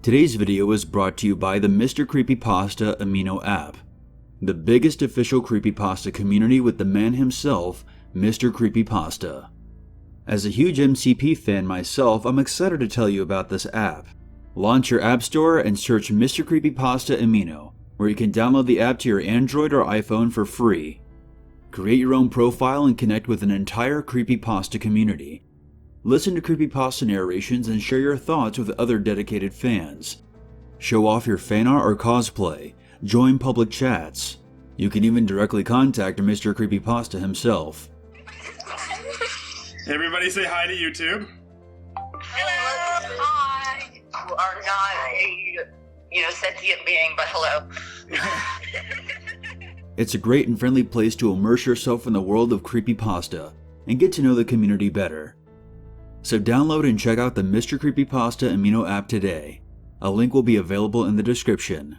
Today's video is brought to you by the Mr. Creepypasta Amino app, the biggest official creepypasta community with the man himself, Mr. Creepypasta. As a huge MCP fan myself, I'm excited to tell you about this app. Launch your app store and search Mr. Creepypasta Amino, where you can download the app to your Android or iPhone for free. Create your own profile and connect with an entire creepypasta community. Listen to creepypasta narrations and share your thoughts with other dedicated fans. Show off your fan art or cosplay. Join public chats. You can even directly contact Mr. Creepypasta himself. Everybody say hi to YouTube. Hello. Hi. You are not a sentient being, but hello. It's a great and friendly place to immerse yourself in the world of creepypasta and get to know the community better. So download and check out the Mr. Creepypasta Amino app today. A link will be available in the description.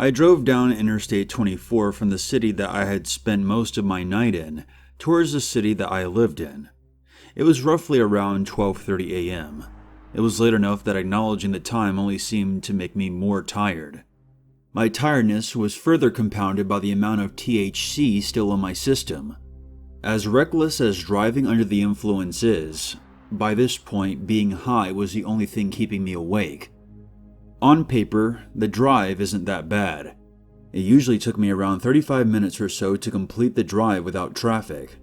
I drove down Interstate 24 from the city that I had spent most of my night in towards the city that I lived in. It was roughly around 12:30 a.m. It was late enough that acknowledging the time only seemed to make me more tired. My tiredness was further compounded by the amount of THC still in my system. As reckless as driving under the influence is, by this point being high was the only thing keeping me awake. On paper, the drive isn't that bad. It usually took me around 35 minutes or so to complete the drive without traffic.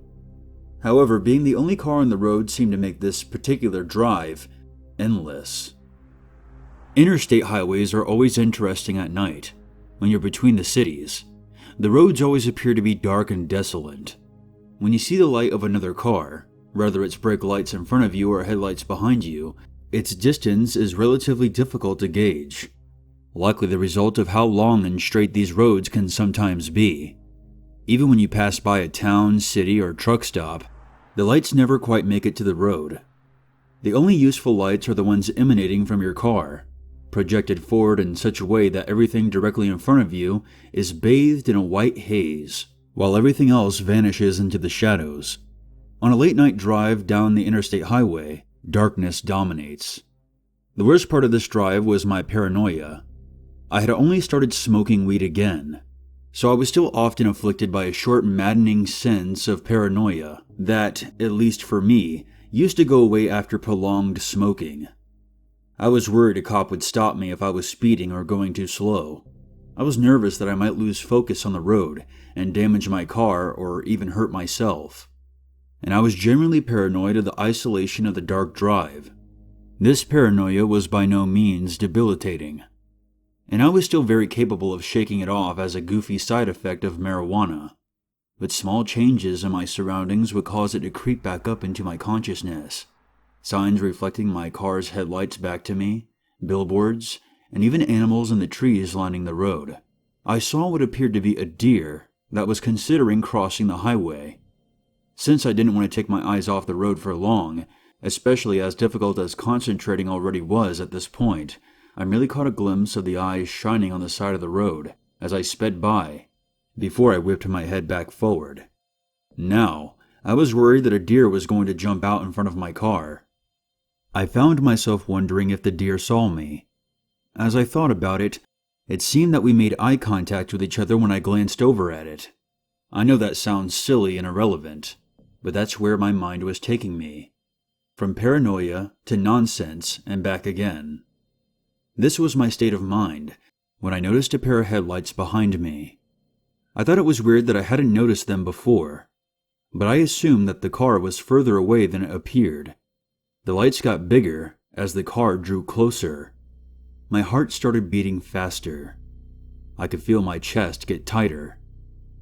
However, being the only car on the road seemed to make this particular drive endless. Interstate highways are always interesting at night, when you're between the cities. The roads always appear to be dark and desolate. When you see the light of another car, whether it's brake lights in front of you or headlights behind you, its distance is relatively difficult to gauge, likely the result of how long and straight these roads can sometimes be. Even when you pass by a town, city, or truck stop, the lights never quite make it to the road. The only useful lights are the ones emanating from your car, projected forward in such a way that everything directly in front of you is bathed in a white haze, while everything else vanishes into the shadows. On a late-night drive down the interstate highway, darkness dominates. The worst part of this drive was my paranoia. I had only started smoking weed again, so I was still often afflicted by a short, maddening sense of paranoia that, at least for me, used to go away after prolonged smoking. I was worried a cop would stop me if I was speeding or going too slow. I was nervous that I might lose focus on the road and damage my car or even hurt myself. And I was genuinely paranoid of the isolation of the dark drive. This paranoia was by no means debilitating, and I was still very capable of shaking it off as a goofy side effect of marijuana, but small changes in my surroundings would cause it to creep back up into my consciousness. Signs reflecting my car's headlights back to me, billboards, and even animals in the trees lining the road. I saw what appeared to be a deer that was considering crossing the highway. Since I didn't want to take my eyes off the road for long, especially as difficult as concentrating already was at this point, I merely caught a glimpse of the eyes shining on the side of the road as I sped by, before I whipped my head back forward. Now, I was worried that a deer was going to jump out in front of my car. I found myself wondering if the deer saw me. As I thought about it, it seemed that we made eye contact with each other when I glanced over at it. I know that sounds silly and irrelevant, but that's where my mind was taking me. From paranoia to nonsense and back again. This was my state of mind when I noticed a pair of headlights behind me. I thought it was weird that I hadn't noticed them before, but I assumed that the car was further away than it appeared. The lights got bigger as the car drew closer. My heart started beating faster. I could feel my chest get tighter.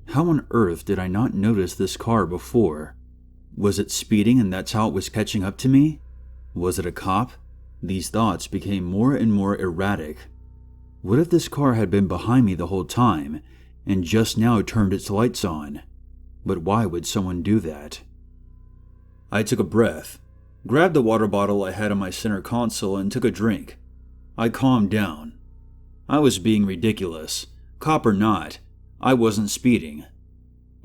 How on earth did I not notice this car before? Was it speeding and that's how it was catching up to me? Was it a cop? These thoughts became more and more erratic. What if this car had been behind me the whole time, and just now turned its lights on. But why would someone do that? I took a breath, grabbed the water bottle I had on my center console, and took a drink. I calmed down. I was being ridiculous. Cop or not, I wasn't speeding.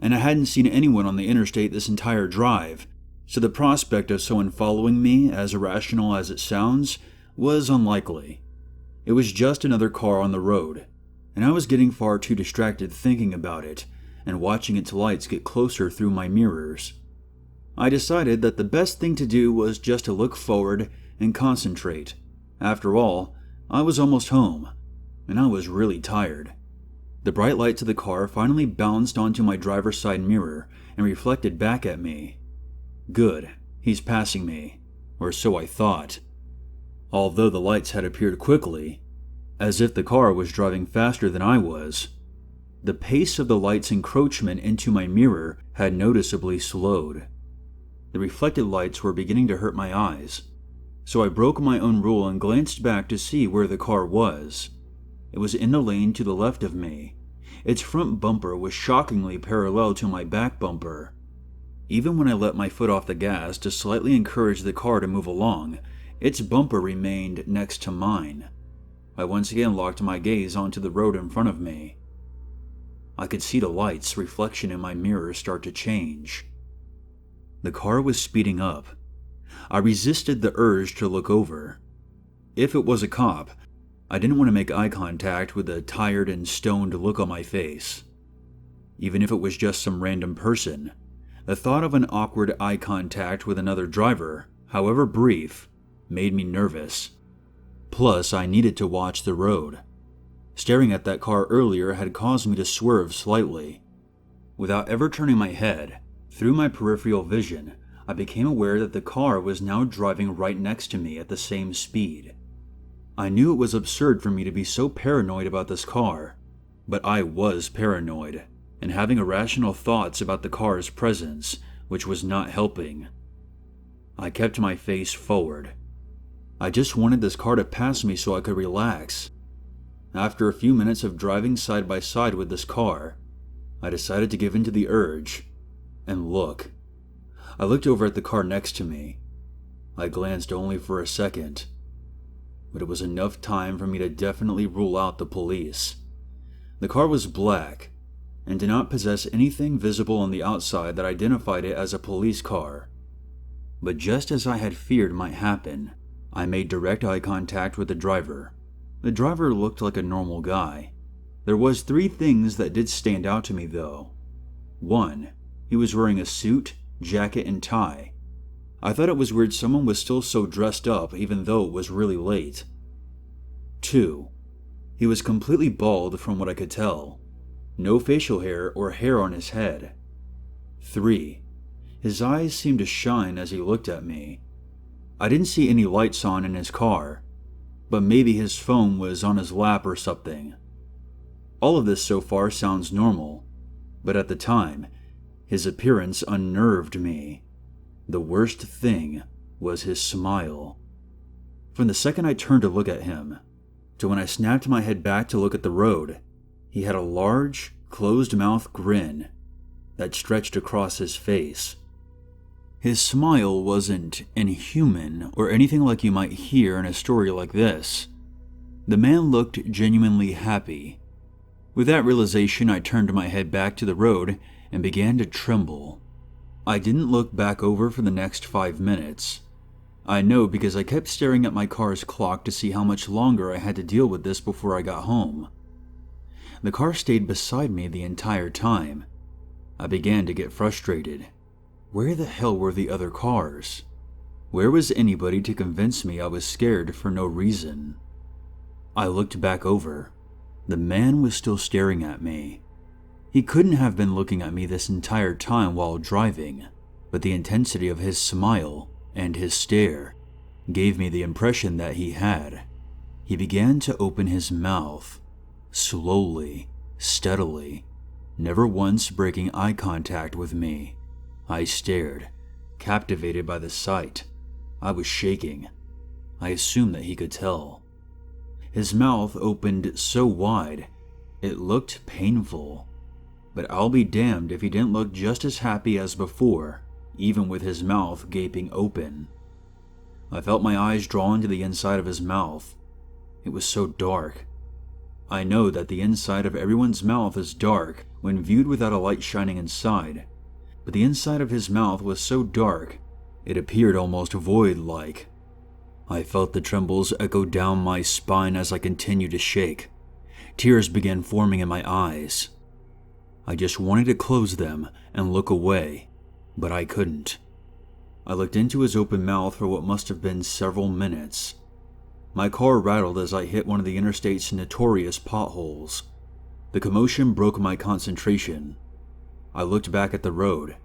And I hadn't seen anyone on the interstate this entire drive, so the prospect of someone following me, as irrational as it sounds, was unlikely. It was just another car on the road, and I was getting far too distracted thinking about it and watching its lights get closer through my mirrors. I decided that the best thing to do was just to look forward and concentrate. After all, I was almost home, and I was really tired. The bright lights of the car finally bounced onto my driver's side mirror and reflected back at me. Good, he's passing me, or so I thought. Although the lights had appeared quickly, as if the car was driving faster than I was, the pace of the light's encroachment into my mirror had noticeably slowed. The reflected lights were beginning to hurt my eyes, so I broke my own rule and glanced back to see where the car was. It was in the lane to the left of me. Its front bumper was shockingly parallel to my back bumper. Even when I let my foot off the gas to slightly encourage the car to move along, its bumper remained next to mine. I once again locked my gaze onto the road in front of me. I could see the light's reflection in my mirror start to change. The car was speeding up. I resisted the urge to look over. If it was a cop, I didn't want to make eye contact with a tired and stoned look on my face. Even if it was just some random person, the thought of an awkward eye contact with another driver, however brief, made me nervous. Plus, I needed to watch the road. Staring at that car earlier had caused me to swerve slightly. Without ever turning my head, through my peripheral vision, I became aware that the car was now driving right next to me at the same speed. I knew it was absurd for me to be so paranoid about this car, but I was paranoid, and having irrational thoughts about the car's presence, which was not helping. I kept my face forward. I just wanted this car to pass me so I could relax. After a few minutes of driving side by side with this car, I decided to give in to the urge and look. I looked over at the car next to me. I glanced only for a second, but it was enough time for me to definitely rule out the police. The car was black and did not possess anything visible on the outside that identified it as a police car. But just as I had feared might happen, I made direct eye contact with the driver. The driver looked like a normal guy. There was 3 things that did stand out to me though. 1, he was wearing a suit, jacket, and tie. I thought it was weird someone was still so dressed up even though it was really late. 2, he was completely bald from what I could tell. No facial hair or hair on his head. 3, his eyes seemed to shine as he looked at me. I didn't see any lights on in his car, but maybe his phone was on his lap or something. All of this so far sounds normal, but at the time, his appearance unnerved me. The worst thing was his smile. From the second I turned to look at him, to when I snapped my head back to look at the road, he had a large, closed-mouth grin that stretched across his face. His smile wasn't inhuman or anything like you might hear in a story like this. The man looked genuinely happy. With that realization, I turned my head back to the road and began to tremble. I didn't look back over for the next 5 minutes. I know because I kept staring at my car's clock to see how much longer I had to deal with this before I got home. The car stayed beside me the entire time. I began to get frustrated. Where the hell were the other cars? Where was anybody to convince me I was scared for no reason? I looked back over. The man was still staring at me. He couldn't have been looking at me this entire time while driving, but the intensity of his smile and his stare gave me the impression that he had. He began to open his mouth, slowly, steadily, never once breaking eye contact with me. I stared, captivated by the sight. I was shaking. I assumed that he could tell. His mouth opened so wide, it looked painful. but I'll be damned if he didn't look just as happy as before, even with his mouth gaping open. I felt my eyes drawn to the inside of his mouth. It was so dark. I know that the inside of everyone's mouth is dark when viewed without a light shining inside, but the inside of his mouth was so dark, it appeared almost void-like. I felt the trembles echo down my spine as I continued to shake. Tears began forming in my eyes. I just wanted to close them and look away, but I couldn't. I looked into his open mouth for what must have been several minutes. My car rattled as I hit one of the interstate's notorious potholes. The commotion broke my concentration. I looked back at the road.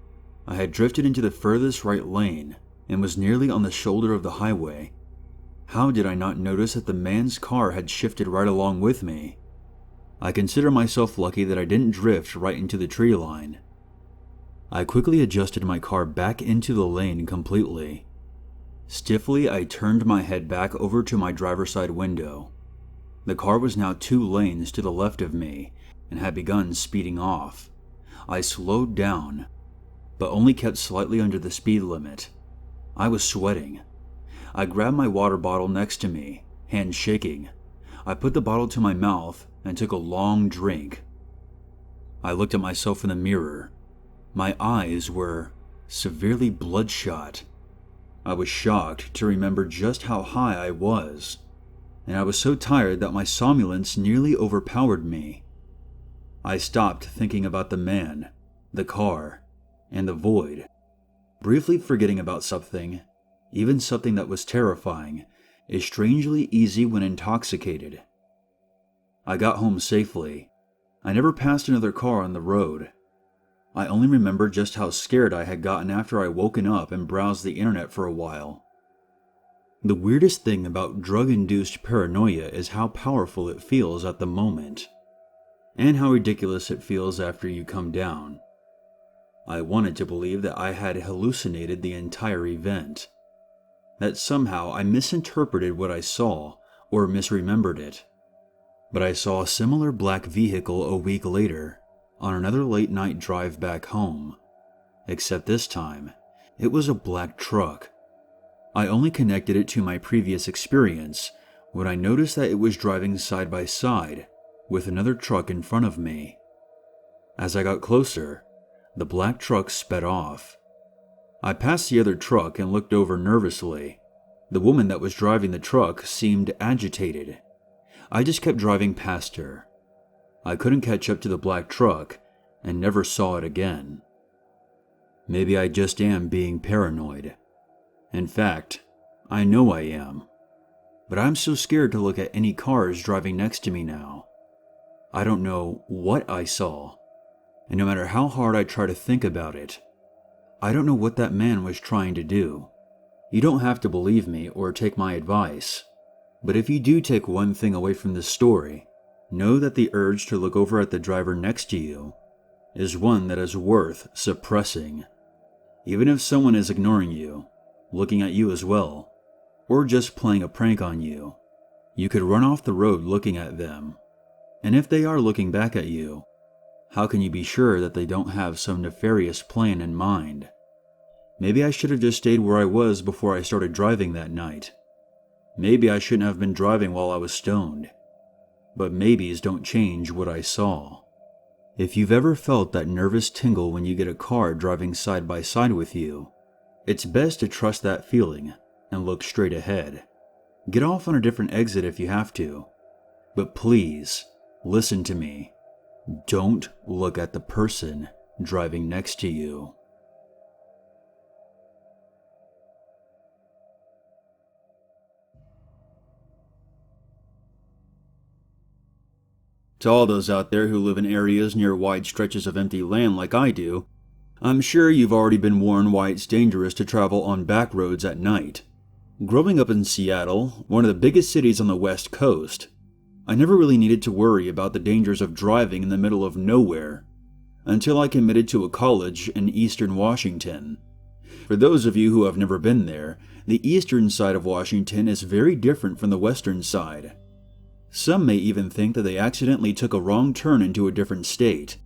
I had drifted into the furthest right lane and was nearly on the shoulder of the highway. How did I not notice that the man's car had shifted right along with me? I consider myself lucky that I didn't drift right into the tree line. I quickly adjusted my car back into the lane completely. Stiffly, I turned my head back over to my driver's side window. The car was now 2 lanes to the left of me and had begun speeding off. I slowed down, but only kept slightly under the speed limit. I was sweating. I grabbed my water bottle next to me, hands shaking. I put the bottle to my mouth and took a long drink. I looked at myself in the mirror. My eyes were severely bloodshot. I was shocked to remember just how high I was, and I was so tired that my somnolence nearly overpowered me. I stopped thinking about the man, the car, and the void, briefly forgetting about something, even something that was terrifying, is strangely easy when intoxicated. I got home safely. I never passed another car on the road. I only remember just how scared I had gotten after I woken up and browsed the internet for a while. The weirdest thing about drug-induced paranoia is how powerful it feels at the moment, and how ridiculous it feels after you come down. I wanted to believe that I had hallucinated the entire event, that somehow I misinterpreted what I saw or misremembered it. But I saw a similar black vehicle a week later, on another late-night drive back home, except this time, it was a black truck. I only connected it to my previous experience when I noticed that it was driving side by side with another truck in front of me. As I got closer, the black truck sped off. I passed the other truck and looked over nervously. The woman that was driving the truck seemed agitated. I just kept driving past her. I couldn't catch up to the black truck and never saw it again. Maybe I just am being paranoid. In fact, I know I am. But I'm so scared to look at any cars driving next to me now. I don't know what I saw, and no matter how hard I try to think about it, I don't know what that man was trying to do. You don't have to believe me or take my advice, but if you do take one thing away from this story, know that the urge to look over at the driver next to you is one that is worth suppressing. Even if someone is ignoring you, looking at you as well, or just playing a prank on you, you could run off the road looking at them. And if they are looking back at you, how can you be sure that they don't have some nefarious plan in mind? Maybe I should have just stayed where I was before I started driving that night. Maybe I shouldn't have been driving while I was stoned. But maybes don't change what I saw. If you've ever felt that nervous tingle when you get a car driving side by side with you, it's best to trust that feeling and look straight ahead. Get off on a different exit if you have to. But please, listen to me. Don't look at the person driving next to you. To all those out there who live in areas near wide stretches of empty land like I do, I'm sure you've already been warned why it's dangerous to travel on back roads at night. Growing up in Seattle, one of the biggest cities on the West Coast, I never really needed to worry about the dangers of driving in the middle of nowhere until I committed to a college in eastern Washington. For those of you who have never been there, the eastern side of Washington is very different from the western side. Some may even think that they accidentally took a wrong turn into a different state,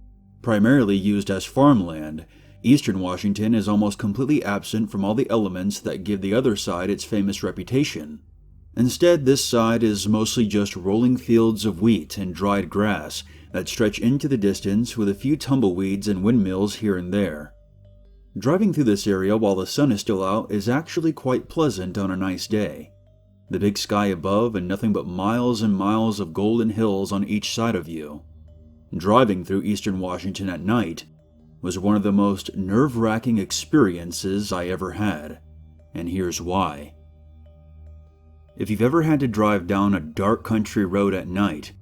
Primarily used as farmland, eastern Washington is almost completely absent from all the elements that give the other side its famous reputation. Instead, this side is mostly just rolling fields of wheat and dried grass that stretch into the distance with a few tumbleweeds and windmills here and there. Driving through this area while the sun is still out is actually quite pleasant on a nice day. The big sky above and nothing but miles and miles of golden hills on each side of you. Driving through eastern Washington at night was one of the most nerve-wracking experiences I ever had, and here's why. If you've ever had to drive down a dark country road at night,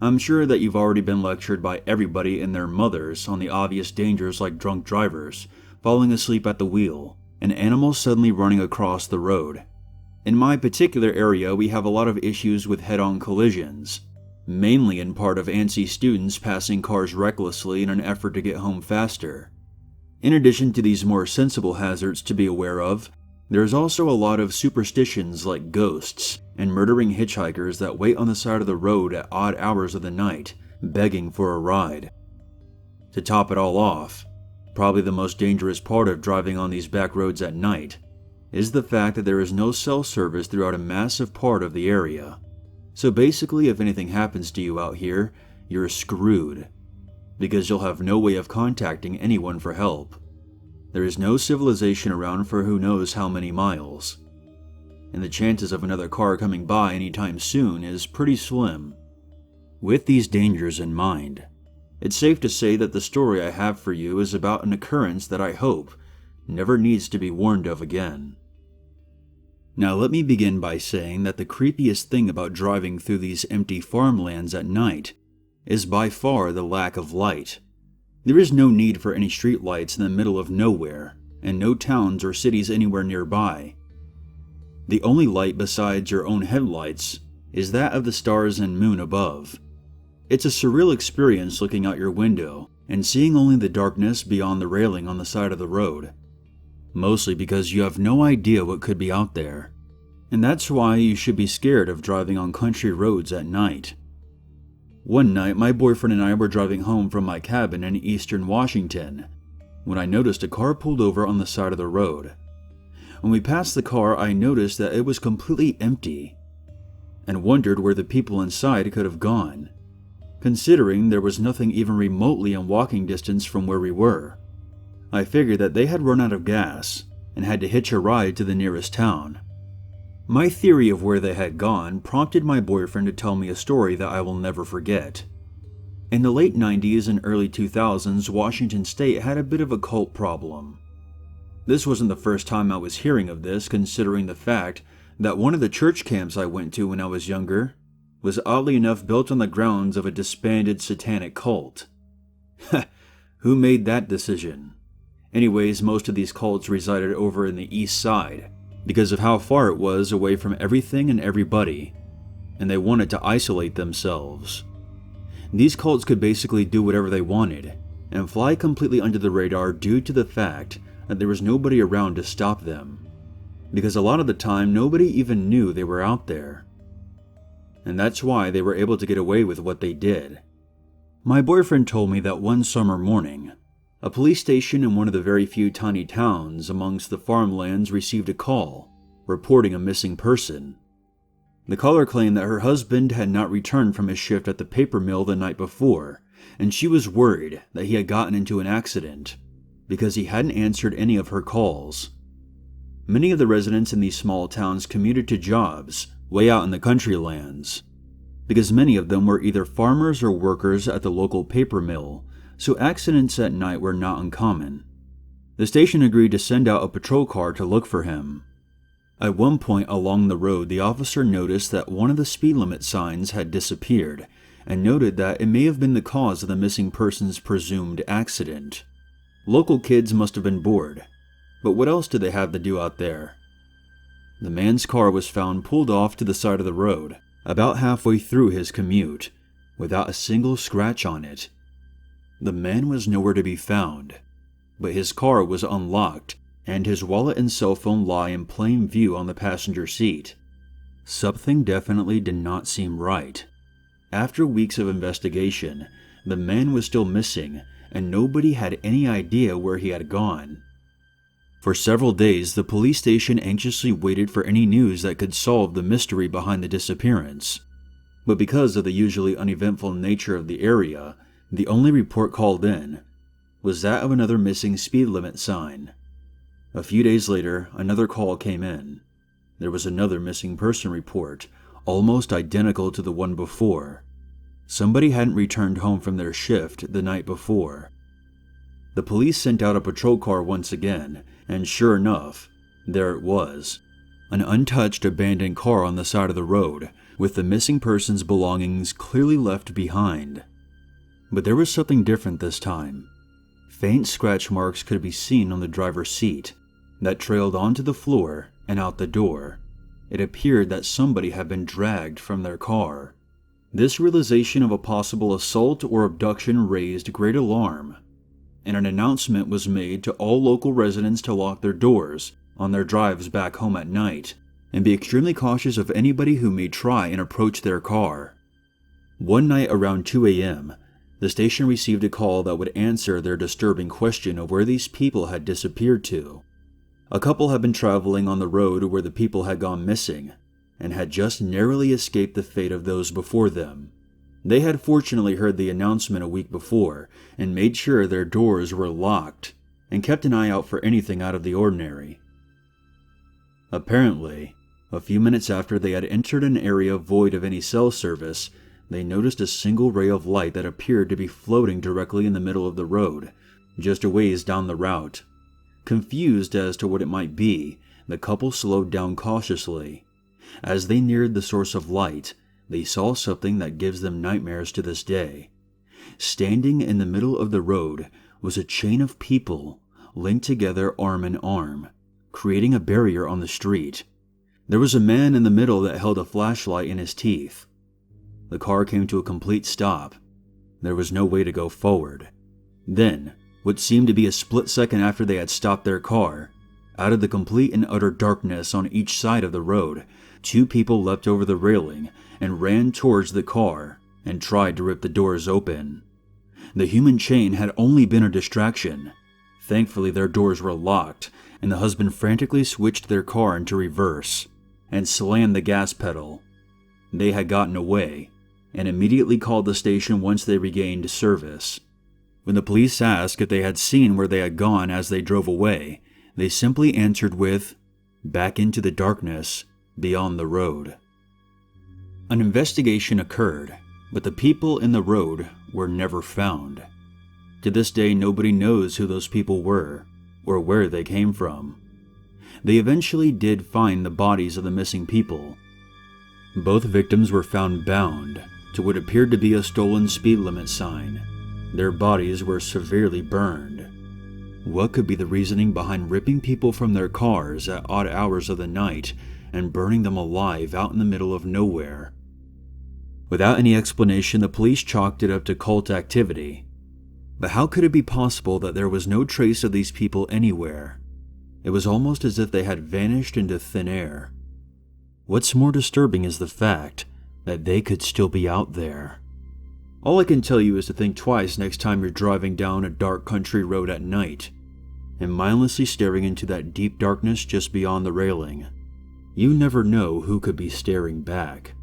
I'm sure that you've already been lectured by everybody and their mothers on the obvious dangers like drunk drivers, falling asleep at the wheel, and animals suddenly running across the road. In my particular area, we have a lot of issues with head-on collisions, mainly in part of antsy students passing cars recklessly in an effort to get home faster. In addition to these more sensible hazards to be aware of, there's also a lot of superstitions like ghosts and murdering hitchhikers that wait on the side of the road at odd hours of the night, begging for a ride. To top it all off, probably the most dangerous part of driving on these back roads at night is the fact that there is no cell service throughout a massive part of the area. So basically, if anything happens to you out here, you're screwed, because you'll have no way of contacting anyone for help. There is no civilization around for who knows how many miles, and the chances of another car coming by anytime soon is pretty slim. With these dangers in mind, it's safe to say that the story I have for you is about an occurrence that I hope never needs to be warned of again. Now let me begin by saying that the creepiest thing about driving through these empty farmlands at night is by far the lack of light. There is no need for any street lights in the middle of nowhere, and no towns or cities anywhere nearby. The only light besides your own headlights is that of the stars and moon above. It's a surreal experience looking out your window and seeing only the darkness beyond the railing on the side of the road. Mostly because you have no idea what could be out there. And that's why you should be scared of driving on country roads at night. One night, my boyfriend and I were driving home from my cabin in eastern Washington when I noticed a car pulled over on the side of the road. When we passed the car, I noticed that it was completely empty and wondered where the people inside could have gone, considering there was nothing even remotely in walking distance from where we were. I figured that they had run out of gas and had to hitch a ride to the nearest town. My theory of where they had gone prompted my boyfriend to tell me a story that I will never forget. In the late 90s and early 2000s, Washington State had a bit of a cult problem. This wasn't the first time I was hearing of this, considering the fact that one of the church camps I went to when I was younger was oddly enough built on the grounds of a disbanded satanic cult. Who made that decision? Anyways, most of these cults resided over in the east side because of how far it was away from everything and everybody, and they wanted to isolate themselves. These cults could basically do whatever they wanted and fly completely under the radar due to the fact that there was nobody around to stop them, because a lot of the time nobody even knew they were out there. And that's why they were able to get away with what they did. My boyfriend told me that one summer morning, a police station in one of the very few tiny towns amongst the farmlands received a call reporting a missing person. The caller claimed that her husband had not returned from his shift at the paper mill the night before, and she was worried that he had gotten into an accident because he hadn't answered any of her calls. Many of the residents in these small towns commuted to jobs way out in the country lands, because many of them were either farmers or workers at the local paper mill, so accidents at night were not uncommon. The station agreed to send out a patrol car to look for him. At one point along the road, the officer noticed that one of the speed limit signs had disappeared and noted that it may have been the cause of the missing person's presumed accident. Local kids must have been bored, but what else did they have to do out there? The man's car was found pulled off to the side of the road, about halfway through his commute, without a single scratch on it. The man was nowhere to be found, but his car was unlocked, and his wallet and cell phone lie in plain view on the passenger seat. Something definitely did not seem right. After weeks of investigation, the man was still missing, and nobody had any idea where he had gone. For several days, the police station anxiously waited for any news that could solve the mystery behind the disappearance. But because of the usually uneventful nature of the area, the only report called in was that of another missing speed limit sign. A few days later, another call came in. There was another missing person report, almost identical to the one before. Somebody hadn't returned home from their shift the night before. The police sent out a patrol car once again, and sure enough, there it was. An untouched abandoned car on the side of the road, with the missing person's belongings clearly left behind. But there was something different this time. Faint scratch marks could be seen on the driver's seat that trailed onto the floor and out the door. It appeared that somebody had been dragged from their car. This realization of a possible assault or abduction raised great alarm, and an announcement was made to all local residents to lock their doors on their drives back home at night and be extremely cautious of anybody who may try and approach their car. One night around 2 a.m., the station received a call that would answer their disturbing question of where these people had disappeared to. A couple had been traveling on the road where the people had gone missing and had just narrowly escaped the fate of those before them. They had fortunately heard the announcement a week before and made sure their doors were locked and kept an eye out for anything out of the ordinary. Apparently, a few minutes after they had entered an area void of any cell service, they noticed a single ray of light that appeared to be floating directly in the middle of the road, just a ways down the route. Confused as to what it might be, the couple slowed down cautiously. As they neared the source of light, they saw something that gives them nightmares to this day. Standing in the middle of the road was a chain of people linked together arm in arm, creating a barrier on the street. There was a man in the middle that held a flashlight in his teeth. The car came to a complete stop. There was no way to go forward. Then, what seemed to be a split second after they had stopped their car, out of the complete and utter darkness on each side of the road, two people leapt over the railing and ran towards the car and tried to rip the doors open. The human chain had only been a distraction. Thankfully, their doors were locked, and the husband frantically switched their car into reverse and slammed the gas pedal. They had gotten away and immediately called the station once they regained service. When the police asked if they had seen where they had gone as they drove away, they simply answered with, "Back into the darkness beyond the road." An investigation occurred, but the people in the road were never found. To this day, nobody knows who those people were or where they came from. They eventually did find the bodies of the missing people. Both victims were found bound to what appeared to be a stolen speed limit sign. Their bodies were severely burned. What could be the reasoning behind ripping people from their cars at odd hours of the night and burning them alive out in the middle of nowhere? Without any explanation, the police chalked it up to cult activity. But how could it be possible that there was no trace of these people anywhere? It was almost as if they had vanished into thin air. What's more disturbing is the fact that they could still be out there. All I can tell you is to think twice next time you're driving down a dark country road at night and mindlessly staring into that deep darkness just beyond the railing. You never know who could be staring back.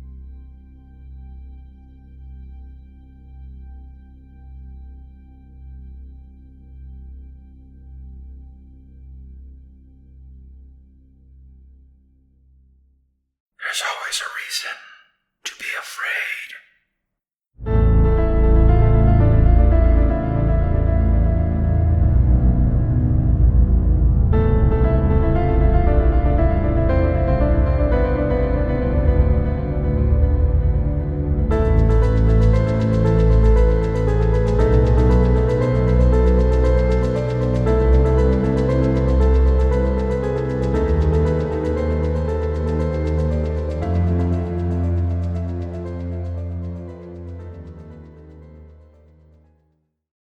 There's always a reason to be afraid.